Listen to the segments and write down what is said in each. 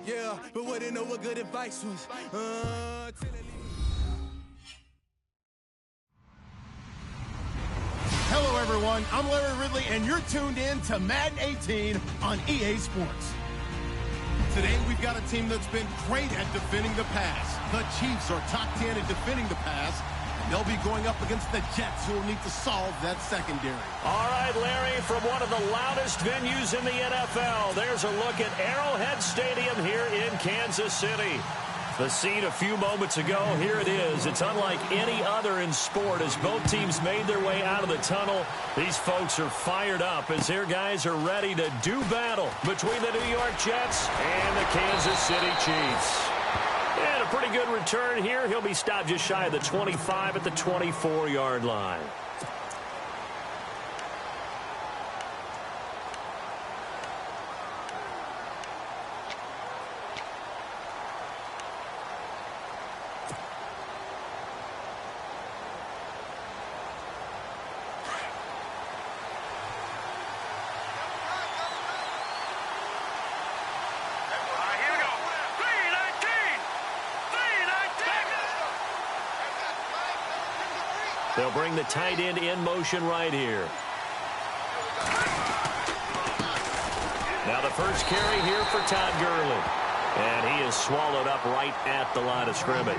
Yeah, but wouldn't know what good advice was. Hello, everyone. I'm Larry Ridley, and you're tuned in to Madden 18 on EA Sports. Today, we've got a team that's been great at defending the pass. The Chiefs are top 10 in defending the pass. They'll be going up against the Jets, who will need to solve that secondary. All right, Larry, from one of the loudest venues in the NFL, there's a look at Arrowhead Stadium here in Kansas City. The scene a few moments ago, here it is. It's unlike any other in sport as both teams made their way out of the tunnel. These folks are fired up as their guys are ready to do battle between the New York Jets and the Kansas City Chiefs. And a pretty good return here. He'll be stopped just shy of the 25 at the 24-yard line. They'll bring the tight end in motion right here. Now the first carry here for Todd Gurley. And he is swallowed up right at the line of scrimmage.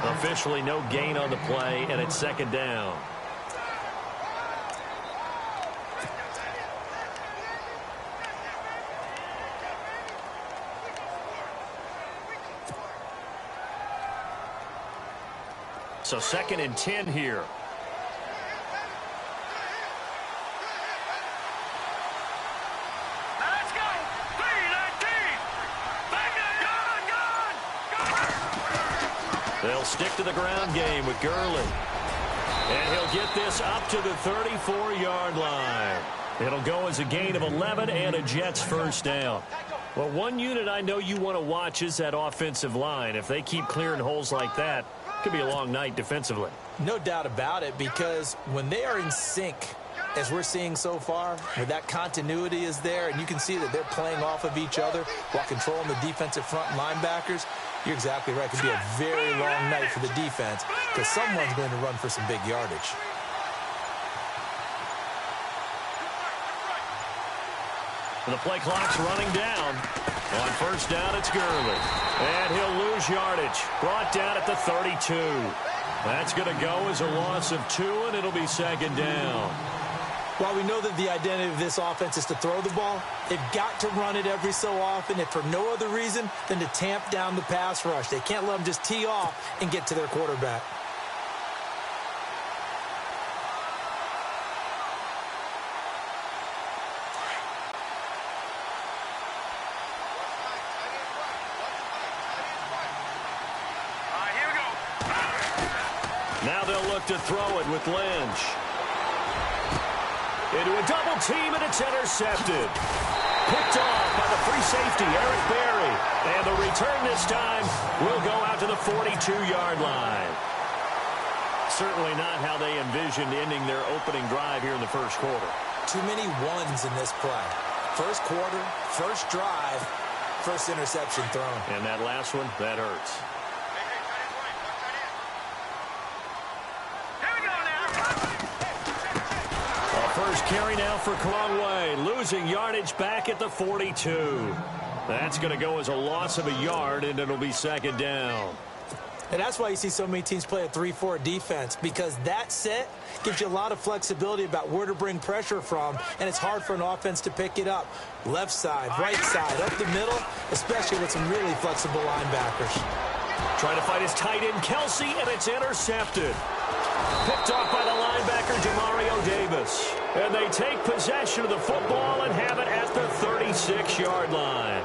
Officially no gain on the play, and it's second down. So 2nd and 10 here. Let's go. 3-19. They'll stick to the ground game with Gurley. And he'll get this up to the 34-yard line. It'll go as a gain of 11 and a Jets first down. Well, one unit I know you want to watch is that offensive line. If they keep clearing holes like that, could be a long night defensively. No doubt about it, because when they are in sync, as we're seeing so far, where that continuity is there, and you can see that they're playing off of each other while controlling the defensive front linebackers, you're exactly right. It could be a very long night for the defense because someone's going to run for some big yardage. The play clock's running down. On first down, it's Gurley. And he'll lose yardage. Brought down at the 32. That's going to go as a loss of 2, and it'll be second down. While we know that the identity of this offense is to throw the ball, they've got to run it every so often, if for no other reason than to tamp down the pass rush. They can't let them just tee off and get to their quarterback. Now they'll look to throw it with Lynch. Into a double team, and it's intercepted. Picked off by the free safety, Eric Berry. And the return this time will go out to the 42-yard line. Certainly not how they envisioned ending their opening drive here in the first quarter. Too many ones in this play. First quarter, first drive, first interception thrown. And that last one, that hurts. First carry now for Conway, losing yardage back at the 42. That's going to go as a loss of a yard, and it'll be second down. And that's why you see so many teams play a 3-4 defense, because that set gives you a lot of flexibility about where to bring pressure from, and it's hard for an offense to pick it up. Left side, right side, up the middle, especially with some really flexible linebackers. Trying to fight his tight end, Kelsey, and it's intercepted. Picked off by the linebacker, Demario Davis. And they take possession of the football and have it at the 36-yard line.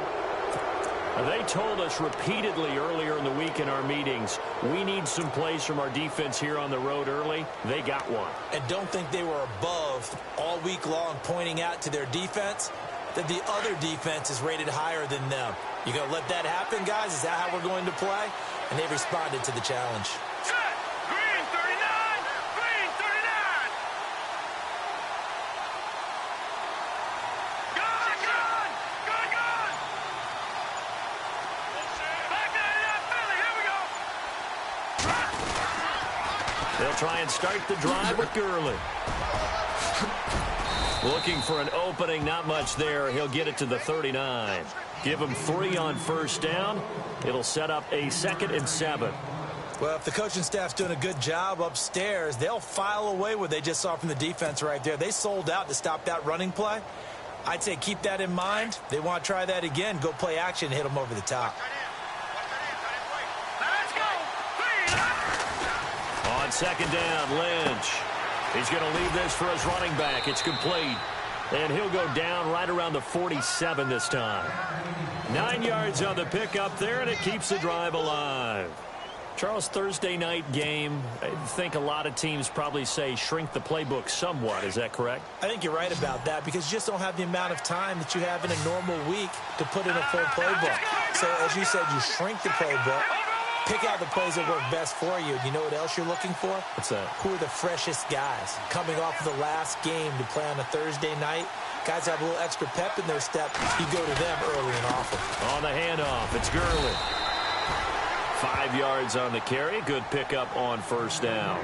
They told us repeatedly earlier in the week in our meetings, we need some plays from our defense here on the road early. They got one. And don't think they were above all week long pointing out to their defense that the other defense is rated higher than them. You going to let that happen, guys? Is that how we're going to play? And they responded to the challenge. Green 39! Green 39! Gun! Gun! Gun! Gun! They'll try and start the drive with Gurley. Looking for an opening, not much there. He'll get it to the 39. Give him 3 on first down. It'll set up a 2nd and 7. Well, if the coaching staff's doing a good job upstairs, they'll file away what they just saw from the defense right there. They sold out to stop that running play. I'd say keep that in mind. They want to try that again. Go play action and hit them over the top. On 2nd down, Lynch. He's going to leave this for his running back. It's complete. And he'll go down right around the 47 this time. 9 yards on the pickup there, and it keeps the drive alive. Charles, Thursday night game, I think a lot of teams probably say shrink the playbook somewhat. Is that correct? I think you're right about that because you just don't have the amount of time that you have in a normal week to put in a full playbook. So, as you said, you shrink the playbook, pick out the plays that work best for you. You know what else you're looking for? What's that? Who are the freshest guys coming off of the last game to play on a Thursday night? Guys have a little extra pep in their step. You go to them early and often. On the handoff, it's Gurley. 5 yards on the carry. Good pickup on first down.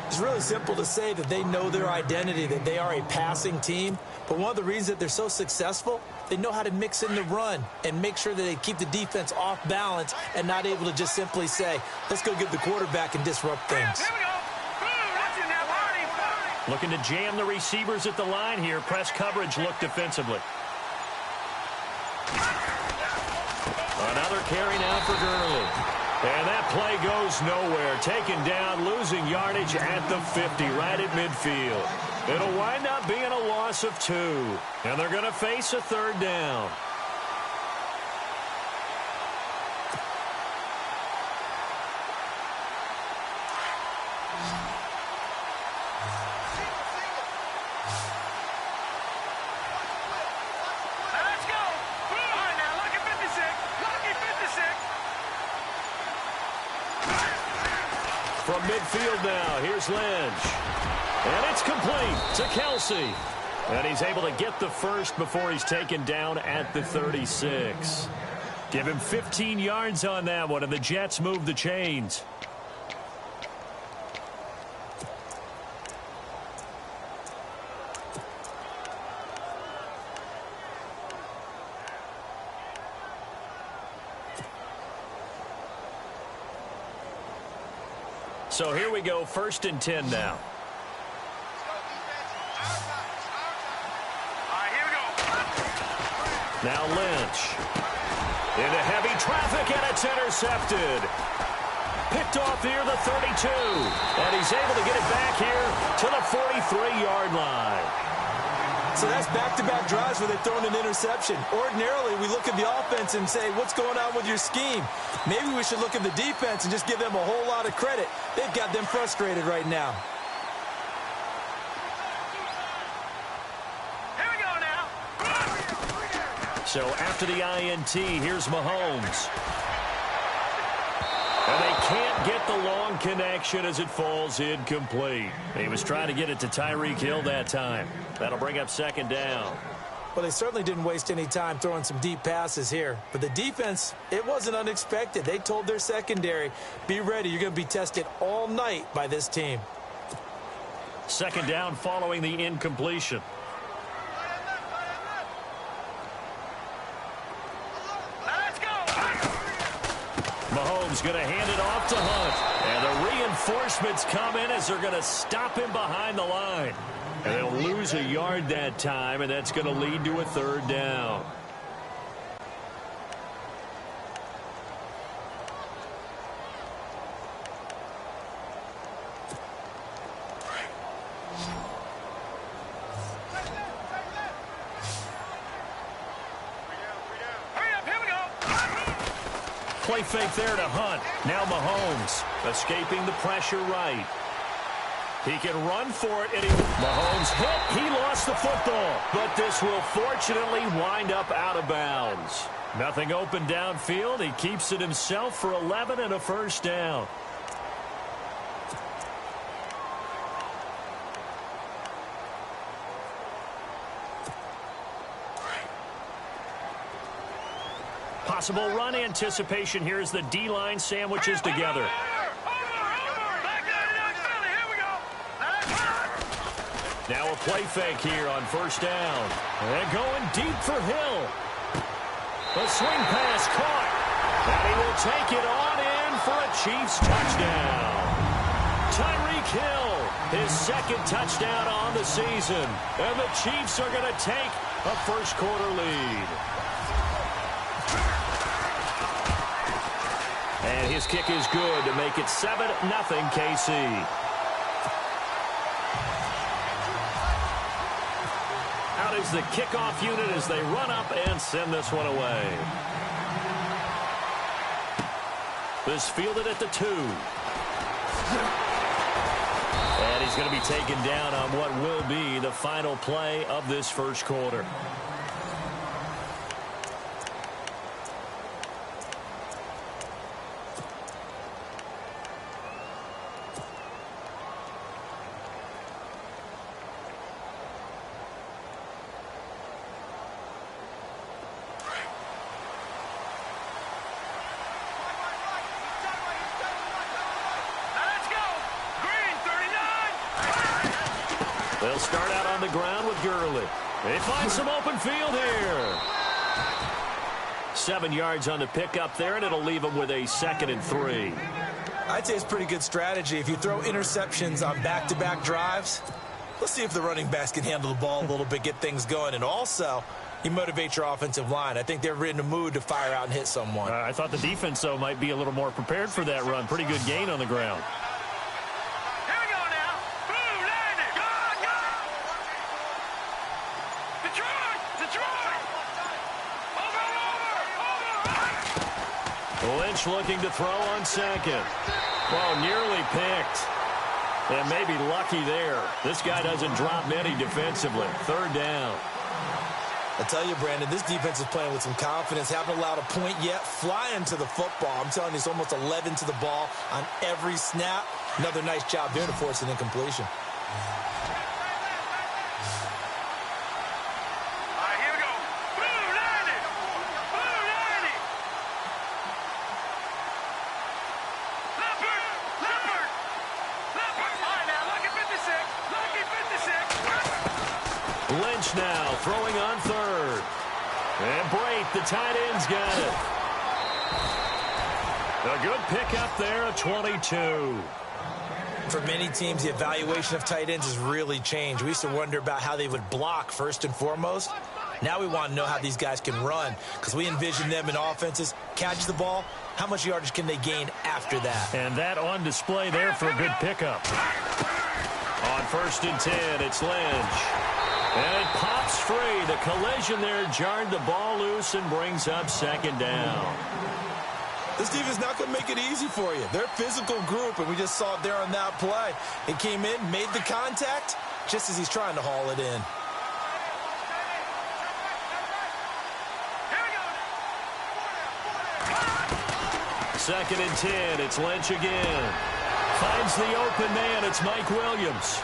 It's really simple to say that they know their identity, that they are a passing team. But one of the reasons that they're so successful, they know how to mix in the run and make sure that they keep the defense off balance and not able to just simply say, let's go get the quarterback and disrupt things. Looking to jam the receivers at the line here. Press coverage look defensively. Another carry now for Gurley. And that play goes nowhere. Taken down, losing yardage at the 50, right at midfield. It'll wind up being a loss of 2. And they're going to face a 3rd down. From midfield now, here's Lynch. And it's complete to Kelsey. And he's able to get the first before he's taken down at the 36. Give him 15 yards on that one, and the Jets move the chains. So here we go, 1st and 10 now. Now Lynch. Into heavy traffic, and it's intercepted. Picked off here, the 32. And he's able to get it back here to the 43-yard line. So that's back-to-back drives where they've thrown an interception. Ordinarily, we look at the offense and say, what's going on with your scheme? Maybe we should look at the defense and just give them a whole lot of credit. They've got them frustrated right now. Here we go now. So after the INT, here's Mahomes. And they can't get the long connection as it falls incomplete. He was trying to get it to Tyreek Hill that time. That'll bring up 2nd down. Well, they certainly didn't waste any time throwing some deep passes here. But the defense, it wasn't unexpected. They told their secondary, be ready. You're going to be tested all night by this team. 2nd down following the incompletion. Mahomes going to hand it off to Hunt. And the reinforcements come in as they're going to stop him behind the line. And they'll lose a yard that time, and that's going to lead to a 3rd down. Play fake there to Hunt. Now Mahomes escaping the pressure right. He can run for it, and Mahomes hit. He lost the football, but this will fortunately wind up out of bounds. Nothing open downfield. He keeps it himself for 11 and a 1st down. Possible run anticipation here as the D-line sandwiches together. Now a play fake here on first down. And going deep for Hill. The swing pass caught. And he will take it on in for a Chiefs touchdown. Tyreek Hill, his second touchdown on the season. And the Chiefs are going to take a first quarter lead. And his kick is good to make it 7-0 KC. Out is the kickoff unit as they run up and send this one away. This fielded at the 2. And he's going to be taken down on what will be the final play of this first quarter. They'll start out on the ground with Gurley. They find some open field here. 7 yards on the pickup there, and it'll leave them with a 2nd and 3. I'd say it's pretty good strategy. If you throw interceptions on back-to-back drives, let's see if the running backs can handle the ball a little bit, get things going. And also, you motivate your offensive line. I think they're in the mood to fire out and hit someone. I thought the defense, though, might be a little more prepared for that run. Pretty good gain on the ground. Lynch looking to throw on second. Well, nearly picked. And maybe lucky there. This guy doesn't drop many defensively. 3rd down. I tell you, Brandon, this defense is playing with some confidence. Haven't allowed a point yet. Flying to the football. I'm telling you, it's almost 11 to the ball on every snap. Another nice job there to force an incompletion. Lynch now throwing on 3rd. And Brate, the tight end's got it. A good pickup there at 22. For many teams, the evaluation of tight ends has really changed. We used to wonder about how they would block first and foremost. Now we want to know how these guys can run, because we envision them in offenses catch the ball. How much yardage can they gain after that? And that on display there for a good pickup. On 1st and 10, it's Lynch. And it pops free. The collision there jarred the ball loose and brings up 2nd down. This defense not going to make it easy for you. They're a physical group, and we just saw it there on that play. It came in, made the contact, just as he's trying to haul it in. Second and 10, it's Lynch again. Finds the open man, it's Mike Williams.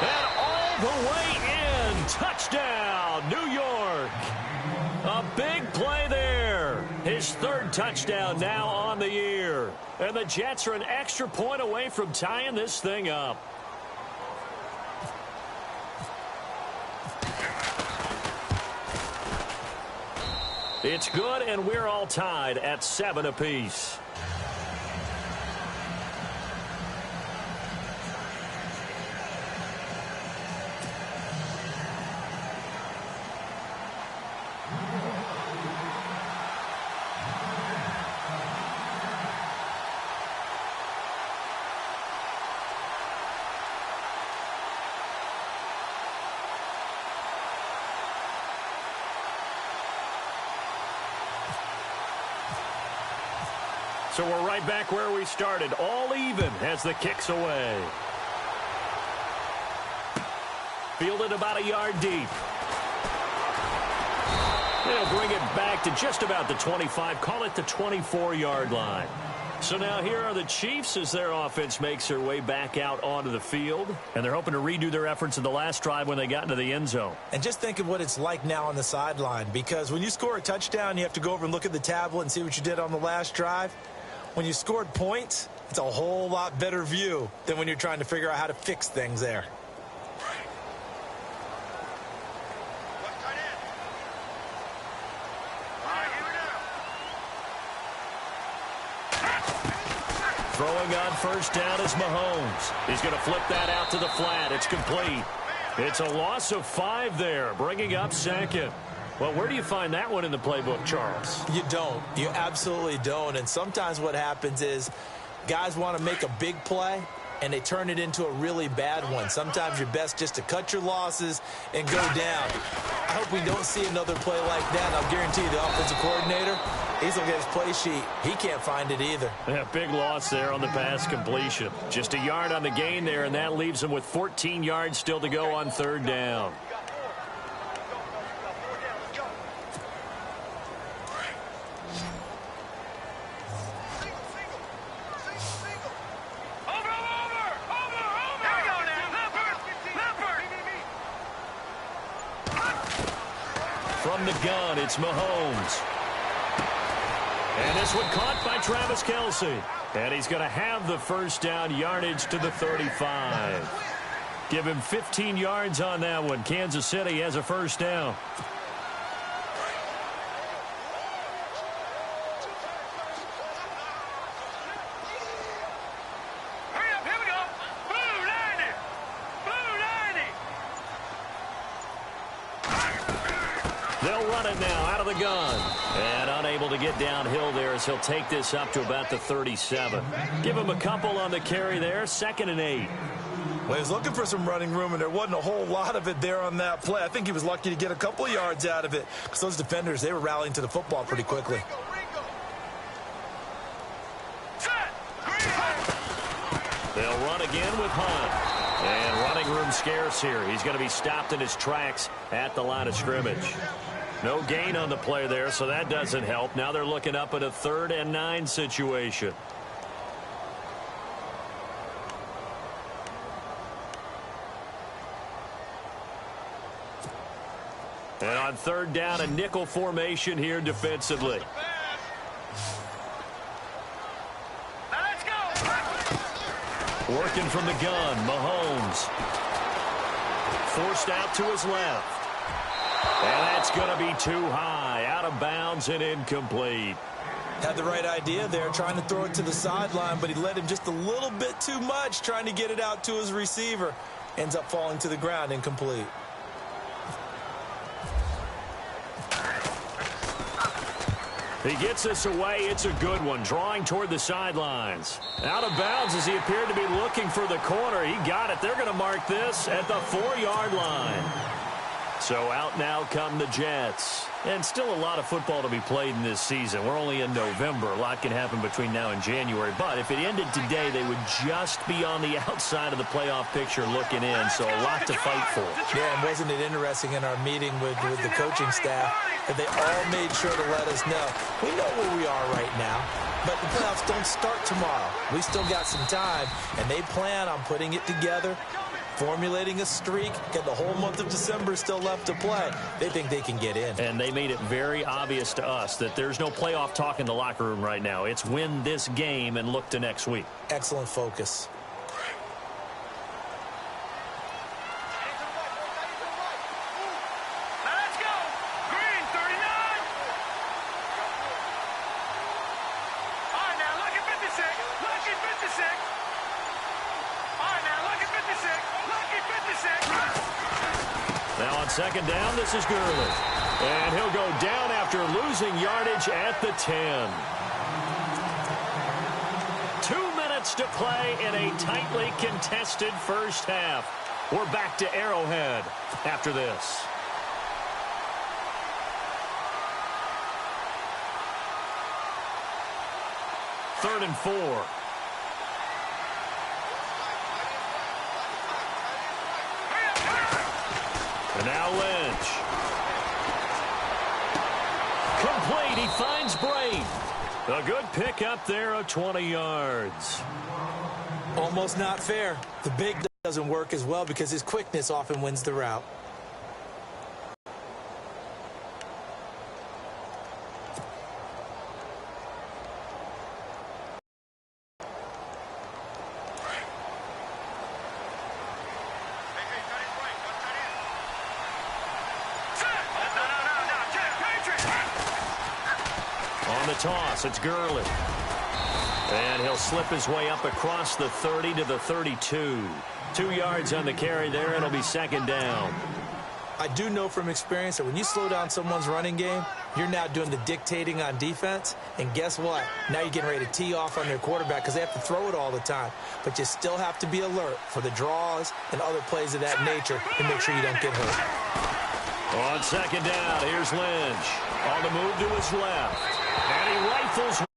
And all the way in, touchdown, New York. A big play there. His 3rd touchdown now on the year. And the Jets are an extra point away from tying this thing up. It's good, and we're all tied at 7 apiece. So we're right back where we started, all even as the kick's away. Fielded about a yard deep. They'll bring it back to just about the 25, call it the 24-yard line. So now here are the Chiefs as their offense makes their way back out onto the field. And they're hoping to redo their efforts in the last drive when they got into the end zone. And just think of what it's like now on the sideline, because when you score a touchdown, you have to go over and look at the tablet and see what you did on the last drive. When you scored points, it's a whole lot better view than when you're trying to figure out how to fix things there. Throwing on first down is Mahomes. He's going to flip that out to the flat. It's complete. It's a loss of 5 there, bringing up second. Well, where do you find that one in the playbook, Charles? You don't. You absolutely don't. And sometimes what happens is guys want to make a big play, and they turn it into a really bad one. Sometimes you're best just to cut your losses and go down. I hope we don't see another play like that. I'll guarantee you the offensive coordinator, he's looking at his play sheet. He can't find it either. Yeah, big loss there on the pass completion. Just a yard on the gain there, and that leaves him with 14 yards still to go on third down. From the gun, it's Mahomes. And this one caught by Travis Kelce. And he's going to have the first down, yardage to the 35. Give him 15 yards on that one. Kansas City has a first down. They'll run it now out of the gun. And unable to get downhill there as he'll take this up to about the 37. Give him a couple on the carry there. 2nd and 8. Well, he was looking for some running room, and there wasn't a whole lot of it there on that play. I think he was lucky to get a couple of yards out of it because those defenders, they were rallying to the football pretty quickly. They'll run again with Hunt. And running room scarce here. He's going to be stopped in his tracks at the line of scrimmage. No gain on the play there, so that doesn't help. Now they're looking up at a 3rd and 9 situation. And on 3rd down, a nickel formation here defensively. Working from the gun, Mahomes. Forced out to his left. And that's going to be too high, out of bounds and incomplete. Had the right idea there, trying to throw it to the sideline, but he led him just a little bit too much, trying to get it out to his receiver. Ends up falling to the ground, incomplete. He gets this away. It's a good one. Drawing toward the sidelines. Out of bounds as he appeared to be looking for the corner. He got it. They're going to mark this at the 4-yard line. So out now come the Jets. And still a lot of football to be played in this season. We're only in November. A lot can happen between now and January. But if it ended today, they would just be on the outside of the playoff picture looking in. So a lot to fight for. Yeah, and wasn't it interesting in our meeting with the coaching staff that they all made sure to let us know. We know where we are right now, but the playoffs don't start tomorrow. We still got some time, and they plan on putting it together, formulating a streak, get the whole month of December still left to play. They think they can get in. And they made it very obvious to us that there's no playoff talk in the locker room right now. It's win this game and look to next week. Excellent focus. Now on 2nd down, this is Gurley. And he'll go down after losing yardage at the 10. 2 minutes to play in a tightly contested first half. We're back to Arrowhead after this. Third and 4. And now Lynch. Complete. He finds Brain. A good pick up there of 20 yards. Almost not fair. The big doesn't work as well because his quickness often wins the route. On the toss, it's Gurley. And he'll slip his way up across the 30 to the 32. 2 yards on the carry there. It'll be second down. I do know from experience that when you slow down someone's running game, you're now doing the dictating on defense. And guess what? Now you're getting ready to tee off on their quarterback because they have to throw it all the time. But you still have to be alert for the draws and other plays of that nature to make sure you don't get hurt. On second down, here's Lynch. On the move to his left. And he rifles